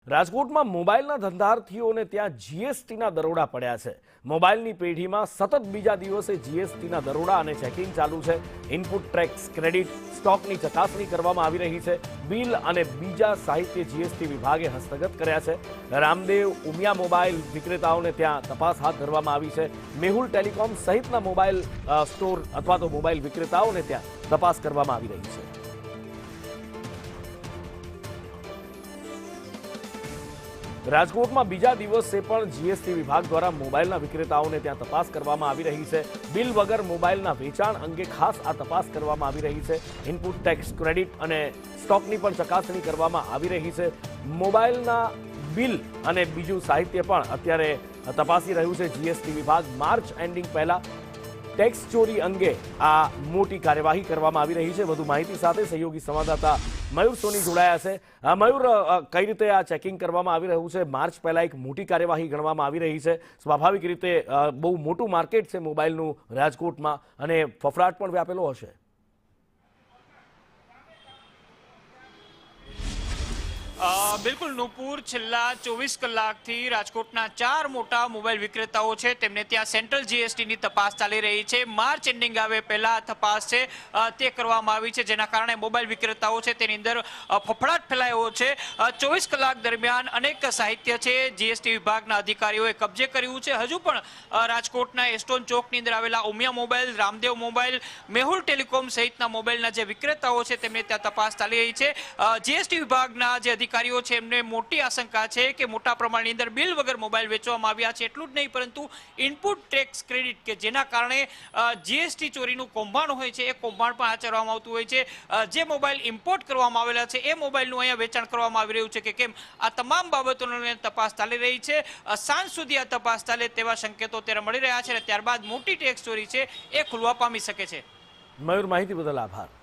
રાજકોટમાં મોબાઈલના ધંધાર્થીઓને ત્યાં જીએસટીના દરોડા પડ્યા છે। મોબાઈલની પેઢીમાં સતત બીજા દિવસે જીએસટીના દરોડા અને ચેકિંગ ચાલુ છે। ઇનપુટ ટેક્સ, ક્રેડિટ, સ્ટોકની ચકાસણી કરવામાં આવી રહી છે। બિલ અને બીજા સાહિત્ય જીએસટી વિભાગે હસ્તગત કર્યા છે। રામદેવ, ઉમિયા મોબાઈલ વિક્રેતાઓને ત્યાં તપાસ હાથ ધરવામાં આવી છે। મેહુલ ટેલિકોમ સહિતના મોબાઈલ સ્ટોર અથવા તો મોબાઈલ વિક્રેતાઓને ત્યાં તપાસ કરવામાં આવી રહી છે। રાજકોટમાં બીજા દિવસે પણ જીએસટી વિભાગ દ્વારા મોબાઈલના વિક્રેતાઓને ત્યાં તપાસ કરવામાં આવી રહી છે। બિલ વગર મોબાઈલના વેચાણ અંગે ખાસ આ તપાસ કરવામાં આવી રહી છે। ઇનપુટ ટેક્સ, ક્રેડિટ અને સ્ટોકની પણ ચકાસણી કરવામાં આવી રહી છે। મોબાઈલના બિલ અને બીજું સાહિત્ય પણ અત્યારે તપાસી રહ્યું છે જીએસટી વિભાગ। માર્ચ એન્ડિંગ પહેલા ટેક્સ ચોરી અંગે આ મોટી કાર્યવાહી કરવામાં આવી રહી છે। વધુ માહિતી સાથે સહયોગી સંવાદદાતા મયુર સોની જોડાયા છે। મયુર, કઈ રીતે આ ચેકિંગ કરવામાં આવી રહ્યું છે? માર્ચ પહેલા એક મોટી કાર્યવાહી ગણવામાં આવી રહી છે। સ્વાભાવિક રીતે બહુ મોટું માર્કેટ છે મોબાઈલનું રાજકોટમાં અને ફફડાટ પણ વ્યાપેલો હશે। બિલકુલ નુપુર, છેલ્લા 24 કલાકથી રાજકોટના 4 મોટા મોબાઈલ વિક્રેતાઓ છે તેમને ત્યાં સેન્ટ્રલ જીએસટીની તપાસ ચાલી રહી છે। માર્ચ એન્ડિંગ આવે પહેલા તપાસ છે તે કરવામાં આવી છે, જેના કારણે મોબાઈલ વિક્રેતાઓ છે તેની અંદર ફફડાટ ફેલાયો છે। 24 કલાક દરમિયાન અનેક સાહિત્ય છે જીએસટી વિભાગના અધિકારીઓએ કબજે કર્યું છે। હજુ પણ રાજકોટના એસ્ટોન ચોકની અંદર આવેલા Umiya mobile, Ramdev mobile, Mehul telecom સહિતના મોબાઈલના જે વિક્રેતાઓ છે તેમને ત્યાં તપાસ ચાલી રહી છે। જીએસટી વિભાગના જે અધિકારીઓ છે એમને મોટી આશંકા છે કે મોટા પ્રમાણની અંદર બિલ વગર મોબાઈલ વેચવામાં આવ્યા છે। એટલું જ નહીં, પરંતુ ઇનપુટ ટેક્સ, ક્રેડિટ કે જેના કારણે જીએસટી ચોરીનું કૌભાંડ હોય છે એ કૌભાંડ પણ આચરવામાં આવતું હોય છે। જે મોબાઈલ ઇમ્પોર્ટ કરવામાં આવેલા છે એ મોબાઈલનું અહીંયા વેચાણ કરવામાં આવી રહ્યું છે કે કેમ, આ તમામ બાબતોની તપાસ ચાલી રહી છે। સાંજ સુધી આ તપાસ ચાલે તેવા સંકેતો અત્યારે મળી રહ્યા છે અને ત્યારબાદ મોટી ટેક્સ ચોરી છે એ ખુલવા પામી શકે છે। મયુર, માહિતી બદલ આભાર।